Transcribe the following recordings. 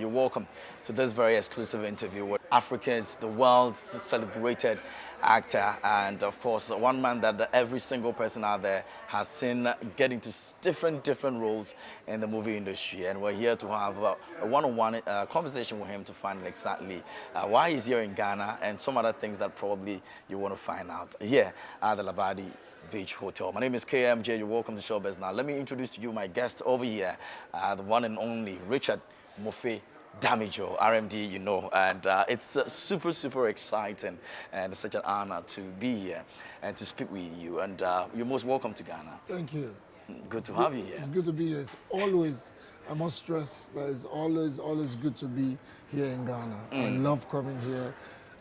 You're welcome to this very exclusive interview with Africans, the world's celebrated actor, and of course, one man that every single person out there has seen get into different roles in the movie industry. And we're here to have a one-on-one conversation with him to find out exactly why he's here in Ghana and some other things that probably you want to find out here at the Labadi Beach Hotel. My name is KMJ. You're welcome to ShowBiz Now. Let me introduce to you my guest over here, the one and only Richard MOFE Damijo, RMD, you know, and it's super exciting and it's such an honor to be here and to speak with you. And you're most welcome to Ghana. Thank you. Good to have you here. It's good to be here. It's always, I must stress that it's always good to be here in Ghana. I love coming here.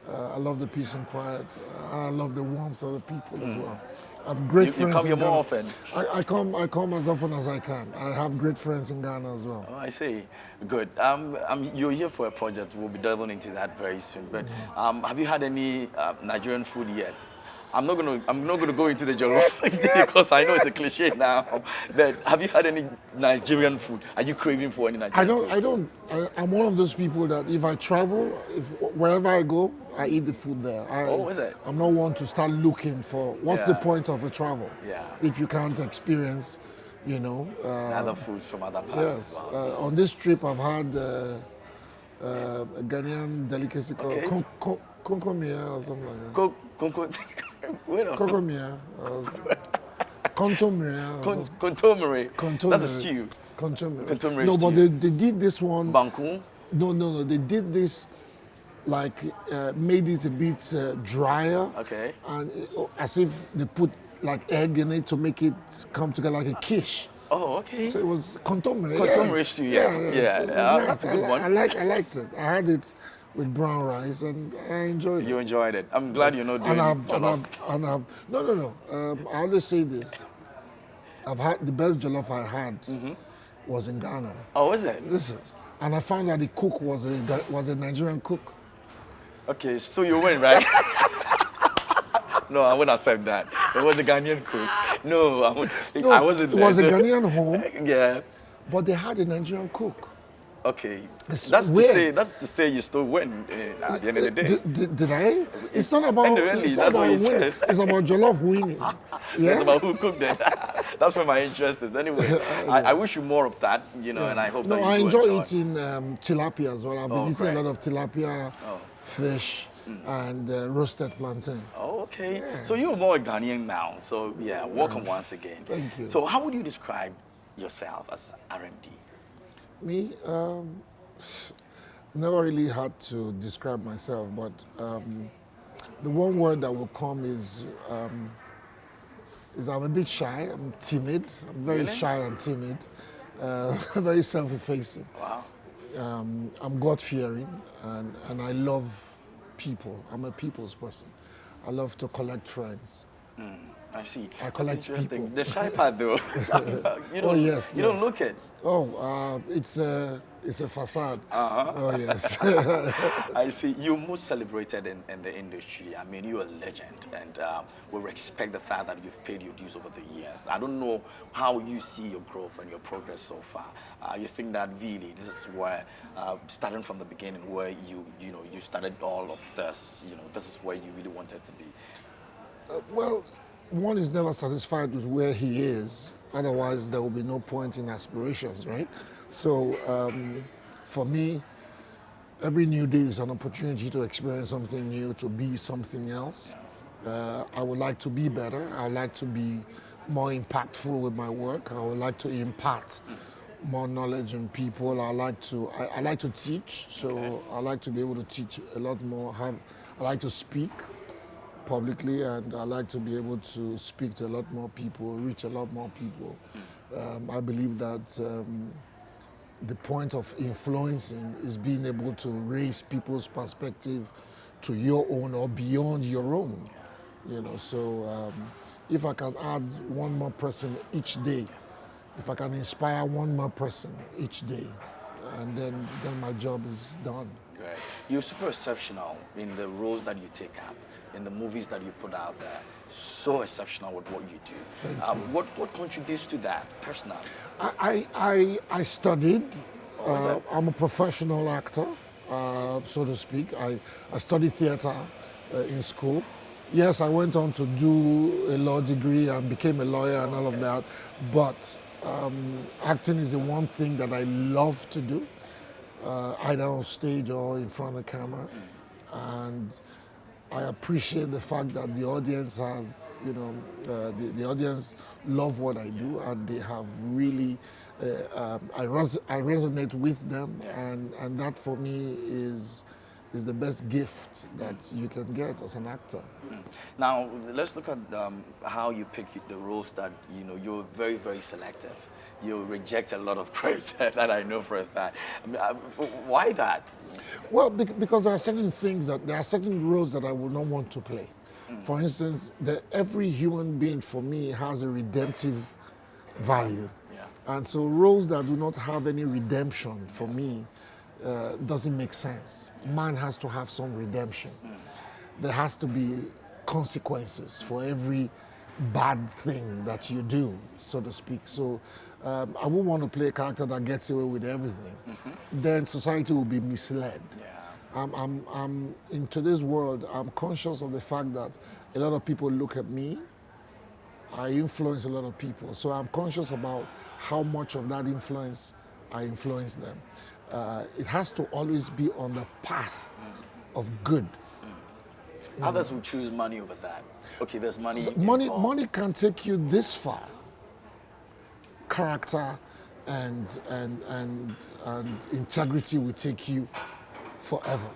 I love the peace and quiet. I love the warmth of the people as well. I have great friends. You come here more often? I come as often as I can. I have great friends in Ghana as well. Oh, I see. Good. You're here for a project. We'll be delving into that very soon. But have you had any Nigerian food yet? I'm not gonna go into the jollof because I know it's a cliche now. But have you had any Nigerian food? Are you craving for any Nigerian food? I'm one of those people that if I travel, wherever I go, I eat the food there. Is it? I'm not one to start looking for what's the point of a travel if you can't experience, you know, other foods from other parts. Yes. On this trip, I've had a Ghanaian delicacy called konkomia or something like that. Konkomia. Kontomire. That's a stew. Kontomire. No, but they did this one. Banku? No. They did this like made it a bit drier. Okay. And as if they put like egg in it to make it come together like a quiche. Oh, okay. So it was kontomire. Kontomire stew, yeah. That's a good one. I liked it. I had it with brown rice, and I enjoyed it. You enjoyed it. I'm glad you're not doing jollof. No. I always say this. I've had the best jollof I had was in Ghana. Oh, is it? Listen, and I found that the cook was a Nigerian cook. Okay, so you win, right? No, I wouldn't accept that. It was a Ghanaian cook. No, I wasn't. It was a Ghanaian home. Yeah. But they had a Nigerian cook. Okay, that's to say you still win at the end of the day. Did I? It's not about winning. That's what you said. It's about jollof winning. Yeah? It's about who cooked it. That's where my interest is. Anyway, I wish you more of that, you know, and I hope that you I enjoy eating tilapia as well. I've been eating a lot of tilapia, fish, and roasted plantain. Oh, okay. Yeah. So you're more Ghanaian now. So yeah, welcome once again. Thank you. So how would you describe yourself as RMD? Me, never really had to describe myself, but the one word that will come is I'm a bit shy. I'm timid. I'm very shy and timid. Very self-effacing. Wow. I'm God-fearing, and I love people. I'm a people's person. I love to collect friends. I see. I collect interesting. people. The shy part, though. Yes. You don't look it. Oh, it's a facade. Oh yes. I see. You're most celebrated in the industry. I mean, you're a legend, and we respect the fact that you've paid your dues over the years. I don't know how you see your growth and your progress so far. You think that really this is where, starting from the beginning, where you started all of this. You know, this is where you really wanted to be. Well, one is never satisfied with where he is. Otherwise, there will be no point in aspirations, right? So, for me, every new day is an opportunity to experience something new, to be something else. I would like to be better. I would like to be more impactful with my work. I would like to impart more knowledge in people. I like to teach, so I like to be able to teach a lot more. I like to speak publicly, and I like to be able to speak to a lot more people, reach a lot more people. I believe that the point of influencing is being able to raise people's perspective to your own or beyond your own. You know, so if I can add one more person each day, if I can inspire one more person each day, and then my job is done. Right. You're super exceptional in the roles that you take up, in the movies that you put out there. So exceptional with what you do. What contributes to that personally? I studied. What was it? I'm a professional actor, so to speak. I studied theater in school. Yes, I went on to do a law degree and became a lawyer and all of that, but acting is the one thing that I love to do, either on stage or in front of the camera. And I appreciate the fact that the audience has, you know, the audience love what I do, and they have really, I resonate with them, and that for me is the best gift that you can get as an actor. Now, let's look at how you pick the roles that, you know, you're very, very selective. You reject a lot of scripts that I know for a fact. I mean, why that? Well, because there are certain roles that I would not want to play. For instance, every human being for me has a redemptive value. And so roles that do not have any redemption for me doesn't make sense. Man has to have some redemption. There has to be consequences for every bad thing that you do, so to speak. So I wouldn't want to play a character that gets away with everything. Then society will be misled. I'm in today's world, I'm conscious of the fact that a lot of people look at me. I influence a lot of people. So I'm conscious about how much of that influence I influence them. It has to always be on the path of good. Others will choose money over that. Okay, there's money. So money can take you this far. Character and integrity will take you forever.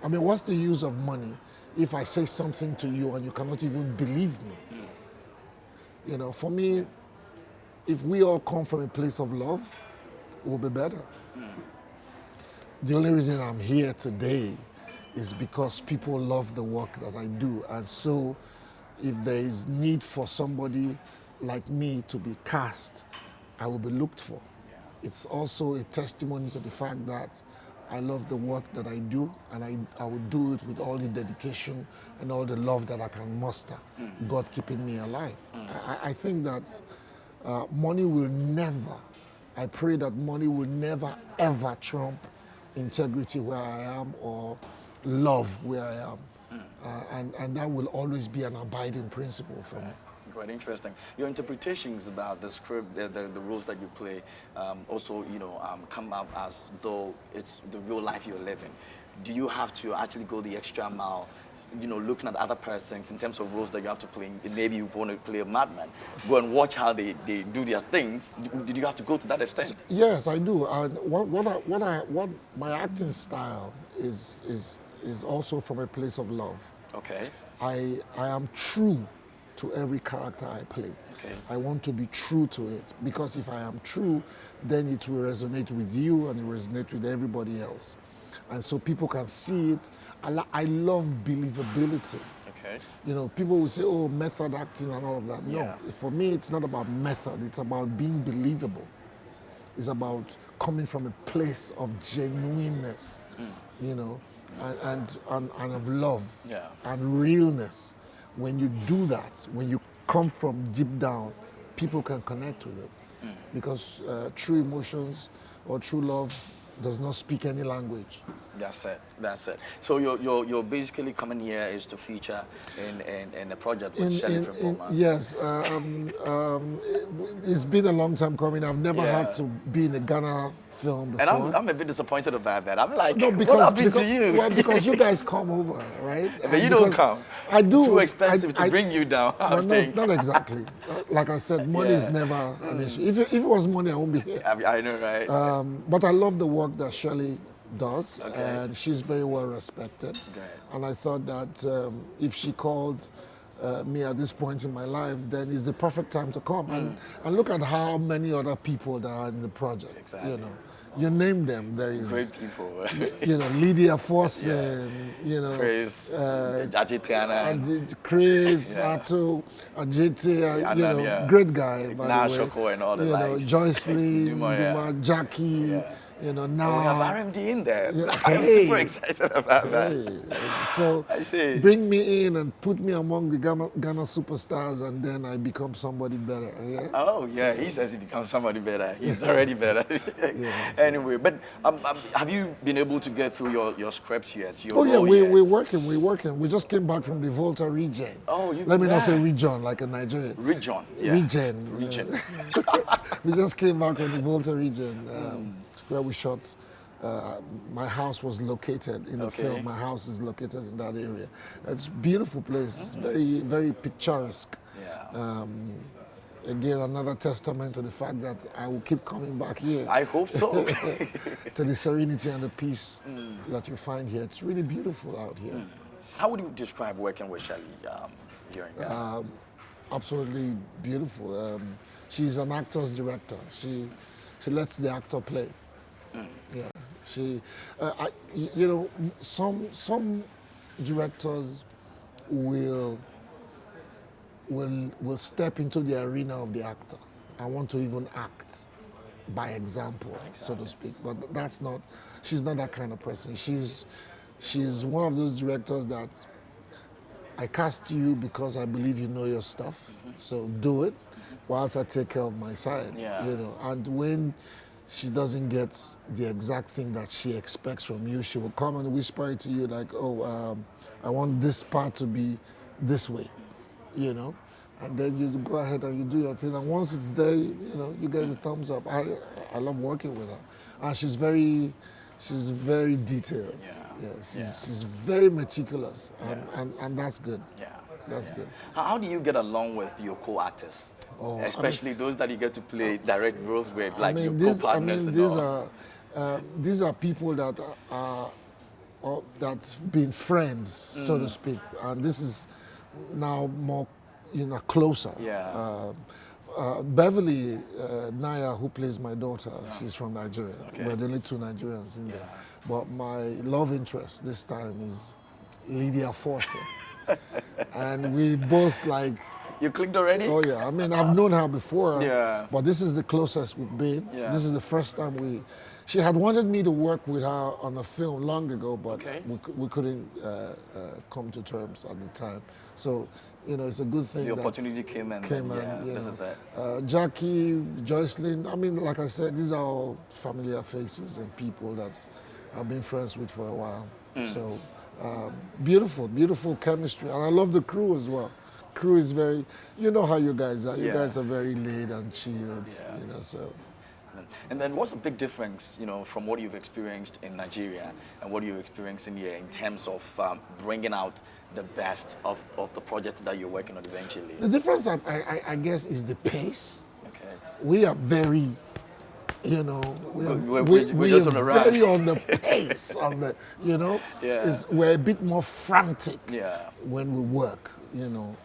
I mean, what's the use of money if I say something to you and you cannot even believe me? You know, for me, if we all come from a place of love, it will be better. The only reason I'm here today is because people love the work that I do. And so if there is need for somebody like me to be cast, I will be looked for. It's also a testimony to the fact that I love the work that I do, and I will do it with all the dedication and all the love that I can muster, God keeping me alive. I think that money will never, I pray that money will never ever trump integrity where I am or love where I am. And that will always be an abiding principle for me. Quite interesting. Your interpretations about the script, the roles that you play, also, you know, come up as though it's the real life you're living. Do you have to actually go the extra mile, you know, looking at other persons in terms of roles that you have to play? Maybe you want to play a madman. Go and watch how they do their things. Did you have to go to that extent? Yes, I do. And what my acting style is also from a place of love. Okay. I am true to every character I play. Okay. I want to be true to it, because if I am true, then it will resonate with you and it will resonate with everybody else. And so people can see it. I love believability. Okay. You know, people will say, oh, method acting and all of that. No, for me, it's not about method. It's about being believable. It's about coming from a place of genuineness, you know, and of love and realness. When you do that, when you come from deep down, people can connect with it. Because true emotions or true love does not speak any language. That's it. That's it. So you're basically coming here is to feature in a project with Shelley from Bowman. Yes. It's been a long time coming. I've never had to be in a Ghana film before. And I'm a bit disappointed about that. I'm like, no, what happened to you? Well, because you guys come over, right? But you don't come. I do. Too expensive to bring you down. No, not exactly. Like I said, money is never an issue. If it was money, I won't be here. I know, right? But I love the work that Shelley does, and she's very well respected. And I thought that if she called me at this point in my life, then it's the perfect time to come. And look at how many other people that are in the project. Exactly. You know, you name them. There is great people. You know, Lydia Force, you know, Chris, Ajitiana, Chris, Ato, Ajiti, you know, great guy. By the way. And all the you know, Joyce Lee, Duma, Jackie. You know, And now we have RMD in there. Yeah, I'm hey. super excited about that. So I see. bring me in and put me among the Ghana superstars, and then I become somebody better. Yeah? Oh, yeah, he says he becomes somebody better. He's already better. Yeah, Anyway, but have you been able to get through your script yet? Your Oh yeah, role we're yet? working. We just came back from the Volta region. Oh, Let me not say yeah. region like a Nigerian. Region. Yeah. Region. Region. We just came back from the Volta region where we shot. My house was located in the Okay. film. My house is located in that area. It's a beautiful place, very, very picturesque. Yeah. Again, another testament to the fact that I will keep coming back here. I hope so. To the serenity and the peace that you find here. It's really beautiful out here. How would you describe working with Shelly here in Ghana? Absolutely beautiful. She's an actor's director. She lets the actor play. Yeah. You know, some directors will step into the arena of the actor. I want to even act by example, so to speak. But that's not. She's not that kind of person. She's one of those directors that I cast you because I believe you know your stuff. So do it, whilst I take care of my side. Yeah. You know, and when she doesn't get the exact thing that she expects from you, she will come and whisper it to you like, oh, I want this part to be this way, you know? And then you go ahead and you do your thing. And once it's there, you know, you get the thumbs up. I love working with her. And she's very detailed. Yeah. She's very meticulous. And that's good. Yeah. That's good. How do you get along with your co-actors? Oh, Especially those that you get to play direct roles with, like your these co-partners and all. these are people that are that's been friends, so to speak, and this is now more, you know, closer. Yeah. Beverly Naya, who plays my daughter, she's from Nigeria. Okay. We're the only two Nigerians in there. But my love interest this time is Lydia Force. And we both like. You clicked already? Oh yeah, I mean, I've known her before, Yeah. but this is the closest we've been. Yeah. This is the first time she had wanted me to work with her on a film long ago, but Okay. we couldn't come to terms at the time. So, you know, it's a good thing The that opportunity came and you this know. is it. Jackie, Joycelyn, I mean, like I said, these are all familiar faces and people that I've been friends with for a while. So, beautiful chemistry. And I love the crew as well. Crew is very, you know how you guys are. You guys are very laid and chilled, you know, so. And then what's the big difference, you know, from what you've experienced in Nigeria and what you're experiencing here in terms of bringing out the best of the project that you're working on eventually? The difference, I guess, is the pace. Okay. We are very, you know, We're just on the run. very on the pace, on the, you know, Yeah. we're a bit more frantic Yeah. when we work, you know,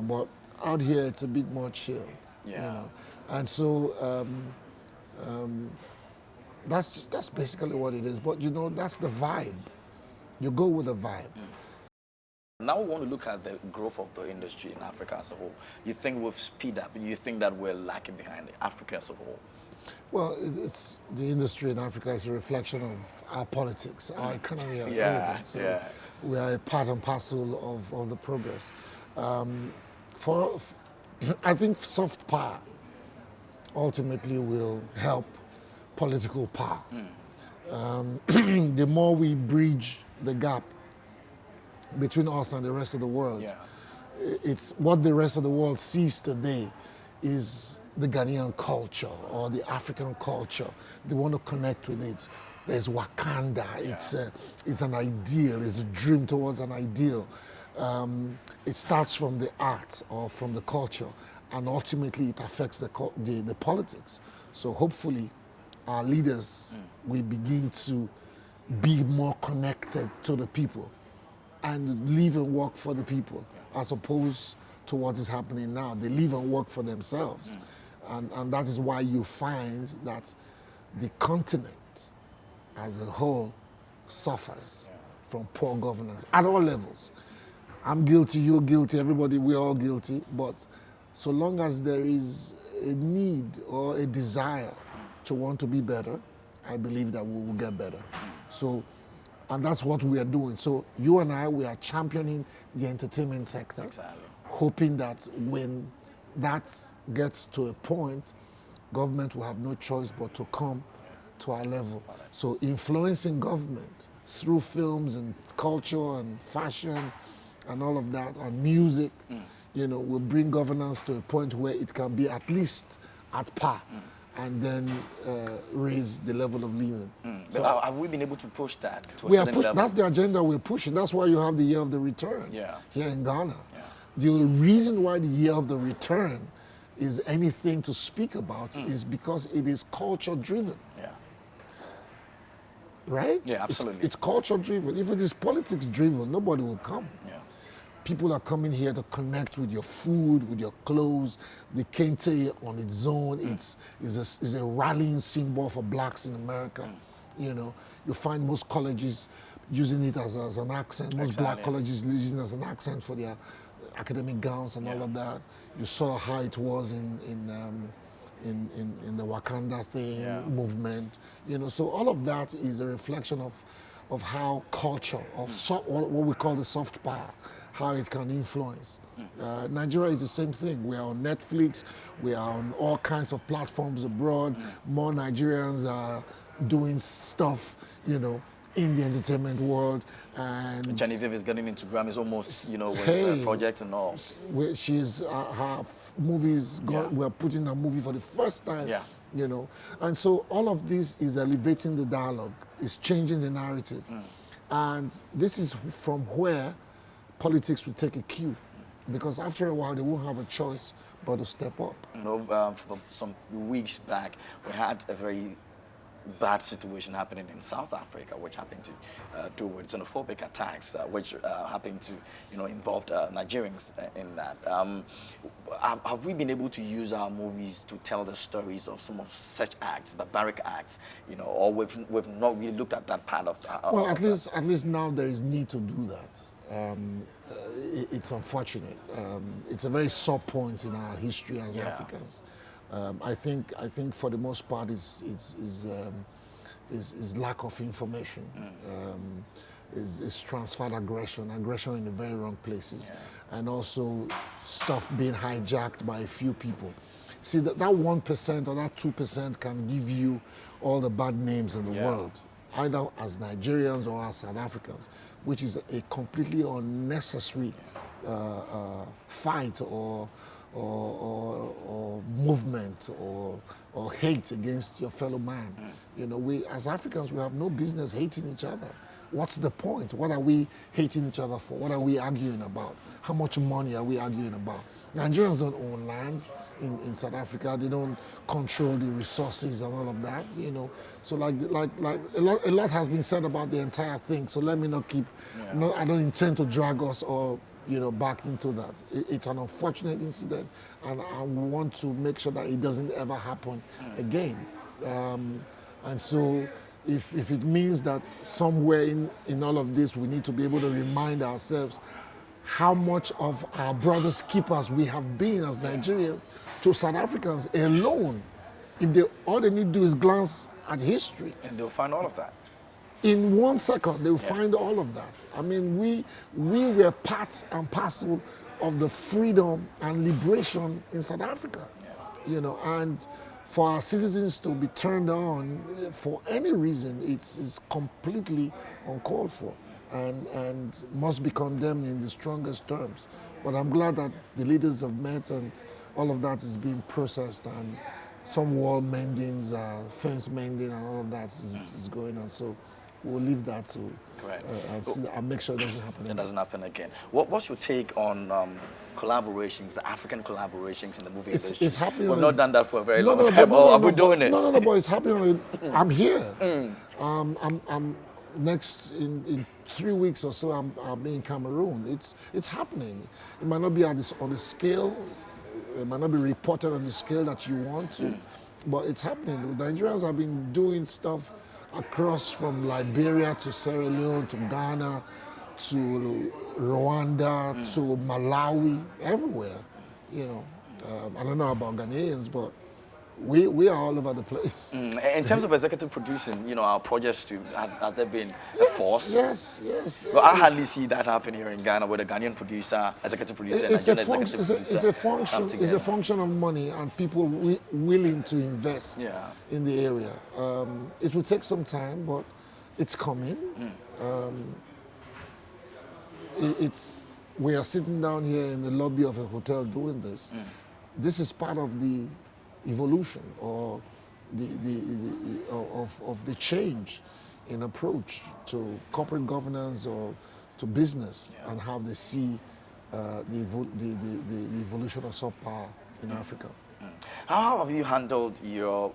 but out here it's a bit more chill, you Yeah. know, and so that's basically what it is. But you know, that's the vibe. You go with the vibe. Now we want to look at the growth of the industry in Africa as a whole. You think we've speed up? You think that we're lacking behind Africa as a whole? Well, it's the industry in Africa is a reflection of our politics, our economy, and Yeah, everything. So yeah. we are a part and parcel of the progress. I think soft power ultimately will help political power. The more we bridge the gap between us and the rest of the world, it's what the rest of the world sees today is the Ghanaian culture or the African culture. They want to connect with it. There's Wakanda. It's an ideal. It's a dream towards an ideal. It starts from the art or from the culture, and ultimately it affects the politics. So hopefully, our leaders will begin to be more connected to the people and live and work for the people, as opposed to what is happening now. They live and work for themselves. And that is why you find that the continent as a whole suffers from poor governance at all levels. I'm guilty, you're guilty, everybody, we're all guilty. But so long as there is a need or a desire to want to be better, I believe that we will get better. So, and that's what we are doing. So you and I, we are championing the entertainment sector, Exactly. hoping that when that gets to a point, government will have no choice but to come to our level. So influencing government through films and culture and fashion and all of that, and music, you know, will bring governance to a point where it can be at least at par, and then raise the level of living. So have we been able to push that to a We are certain level? that's the agenda we're pushing. That's why you have the year of the return here in Ghana. Yeah. The reason why the year of the return is anything to speak about is because it is culture driven. Yeah. Right? Yeah, absolutely. It's culture driven. If it is politics driven, nobody will come. Yeah. People are coming here to connect with your food, with your clothes. The kente on its own, is a rallying symbol for blacks in America. You know, you find most colleges using it as an accent. Most black colleges using it as an accent for their academic gowns and all of that. You saw how it was in the Wakanda thing, movement. You know, so all of that is a reflection of how culture, of what we call the soft power, how it can influence. Nigeria is the same thing. We are on Netflix, we are on all kinds of platforms abroad. More Nigerians are doing stuff, you know, in the entertainment world. And Genevieve is getting into Grammys almost, you know, with projects and all. She's her movies. We're putting a movie for the first time. Yeah. You know, and so all of this is elevating the dialogue. It's changing the narrative, and this is from where politics will take a cue, because after a while they won't have a choice but to step up. You know, for some weeks back, we had a very bad situation happening in South Africa, which happened to do with xenophobic attacks, which happened to, you know, involved Nigerians in that. Have we been able to use our movies to tell the stories of some of such acts, barbaric acts, you know, or we've not really looked at that part of? Well, at least now there is need to do that. It's unfortunate. It's a very sore point in our history as Africans. I think for the most part is lack of information, is transferred aggression in the very wrong places, and also stuff being hijacked by a few people. See, that 1% or that 2% can give you all the bad names in the world, either as Nigerians or as South Africans, which is a completely unnecessary fight or movement or hate against your fellow man. You know, we as Africans, we have no business hating each other. What's the point? What are we hating each other for? What are we arguing about? How much money are we arguing about? Nigerians don't own lands in South Africa. They don't control the resources and all of that, you know. So like a lot has been said about the entire thing. So let me not keep, I don't intend to drag us or, you know, back into that. It's an unfortunate incident, and I want to make sure that it doesn't ever happen again. And so if it means that somewhere in all of this we need to be able to remind ourselves how much of our brothers keepers we have been as Nigerians to South Africans alone, if all they need to do is glance at history, and they'll find all of that. In 1 second, they will find all of that. I mean, we were part and parcel of the freedom and liberation in South Africa, you know, and for our citizens to be turned on for any reason, it's completely uncalled for and must be condemned in the strongest terms. But I'm glad that the leaders have met and all of that is being processed, and some wall mendings, fence mending and all of that is going on. So we'll leave that to and make sure it doesn't happen again. It doesn't happen again. What's your take on collaborations, the African collaborations in the movie industry? It's happening. We've not done that for a very long time. Are we doing it? No, but it's happening. I'm here. I'm next in 3 weeks or so. I'll be in Cameroon. It's happening. It might not be on the scale. It might not be reported on the scale that you want to, but it's happening. The Nigerians have been doing stuff across from Liberia to Sierra Leone to Ghana to Rwanda to Malawi, everywhere. You know, I don't know about Ghanaians, but we are all over the place. In terms of executive producing, our projects too, has there been a force? Yes. Well, I hardly see that happen here in Ghana, with a Ghanaian producer, executive producer, and Nigerian executive producer. It's a function of money and people willing to invest in the area. It will take some time, but it's coming. We are sitting down here in the lobby of a hotel doing this. This is part of the evolution or of the change in approach to corporate governance or to business and how they see the evolution of soft power in Africa. How have you handled your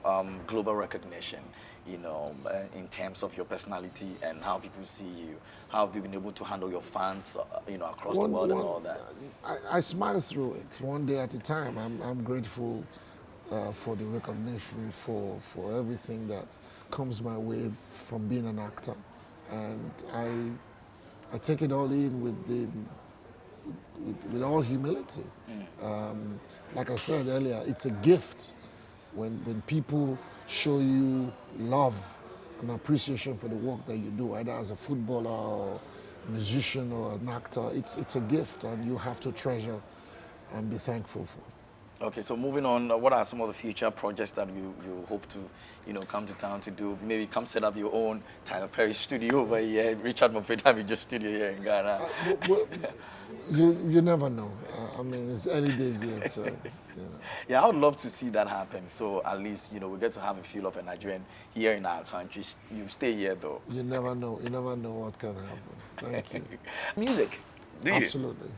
global recognition, in terms of your personality and how people see you? How have you been able to handle your fans, across the world and all that? I smile through it one day at a time. I'm grateful for the recognition, for everything that comes my way from being an actor, and I take it all in with all humility. Like I said earlier, it's a gift when people show you love and appreciation for the work that you do, either as a footballer or a musician or an actor. It's a gift, and you have to treasure and be thankful for. Okay, so moving on, what are some of the future projects that you hope to, come to town to do? Maybe come set up your own Tyler Perry studio over here, Richard More Damijo studio here in Ghana. You never know. I mean, it's early days yet, so. Yeah, I would love to see that happen. So at least, we get to have a feel of a Nigerian here in our country. You stay here, though. You never know. You never know what can happen. Thank you. Music, do you? Absolutely.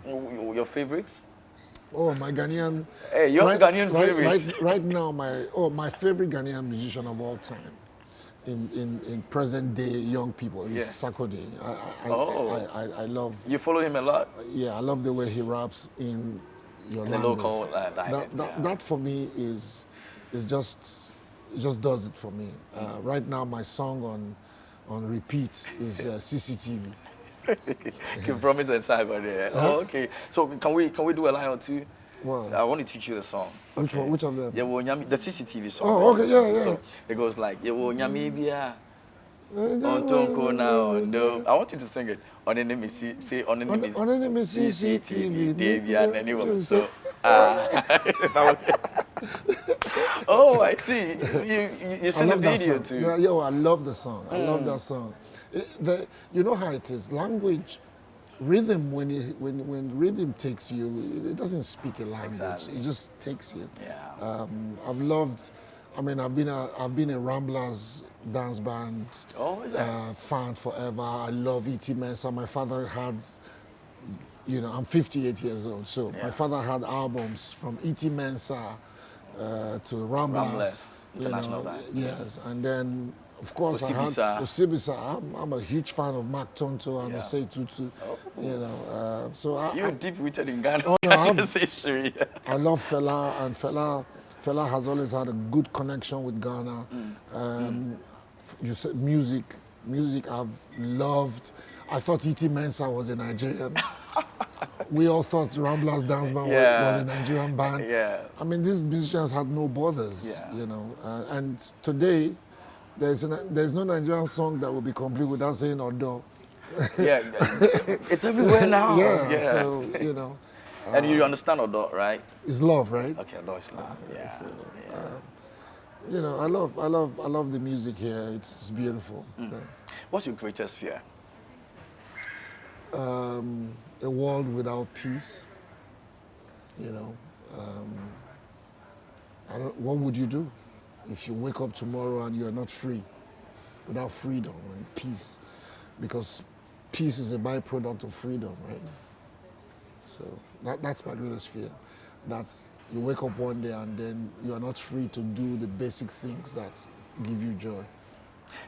Your favorites? Oh, my Ghanaian. Hey, your Ghanaian favorites. Right now, my favorite Ghanaian musician of all time, in present day young people, is Sarkodie. I love. You follow him a lot. Yeah, I love the way he raps in your the local dialect. That for me is just does it for me. Right now, my song on repeat is CCTV. You promise and cyber there. Oh, okay. So can we do a line or two? Well, I want to teach you the song. Which one? Which of them? Yeah, the CCTV song. Oh, okay, yeah. So it goes like, I want you to sing it. On enemy CCTV, Davian, anyone. So, oh, I see. You seen the video too. Yeah, I love the song. I love that song. You know how it is. Language, rhythm. When rhythm takes you, it doesn't speak a language. Exactly. It just takes you. Yeah. I've loved. I mean, I've been a Ramblers dance band. Oh, is that? Fan forever. I love E.T. Mensah. My father had. I'm 58 years old, so my father had albums from E.T. Mensah to Ramblers. International band. Yes, and then. Of course, I had Osibisa. I'm a huge fan of Mark Tonto and Osei Tutu. So you're deep-rooted in Ghana. Oh, no, history. I love Fela, and Fela has always had a good connection with Ghana. You said music I've loved. I thought E.T. Mensah was a Nigerian. We all thought Ramblers Dance Band was a Nigerian band. Yeah. I mean, these musicians had no borders. And today. There's no Nigerian song that will be complete without saying Odo. It's everywhere now. So, and you understand Odo, right? It's love, right? Okay, Odo is love. I love the music here. It's beautiful. What's your greatest fear? A world without peace. What would you do if you wake up tomorrow and you're not free, without freedom and peace? Because peace is a byproduct of freedom, right? So that's my greatest fear. That's you wake up one day and then you are not free to do the basic things that give you joy.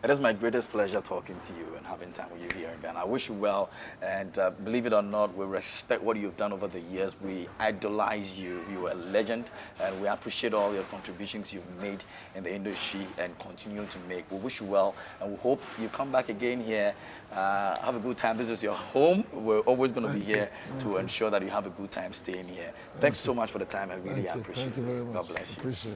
It is my greatest pleasure talking to you and having time with you here in Ghana. I wish you well, and believe it or not, we respect what you've done over the years. We idolize you. You are a legend, and we appreciate all your contributions you've made in the industry and continue to make. We wish you well, and we hope you come back again here. Have a good time. This is your home. We're always going to be here to ensure that you have a good time staying here. Thanks so much for the time. I really appreciate it. Thank you very much. God bless you. Appreciate it.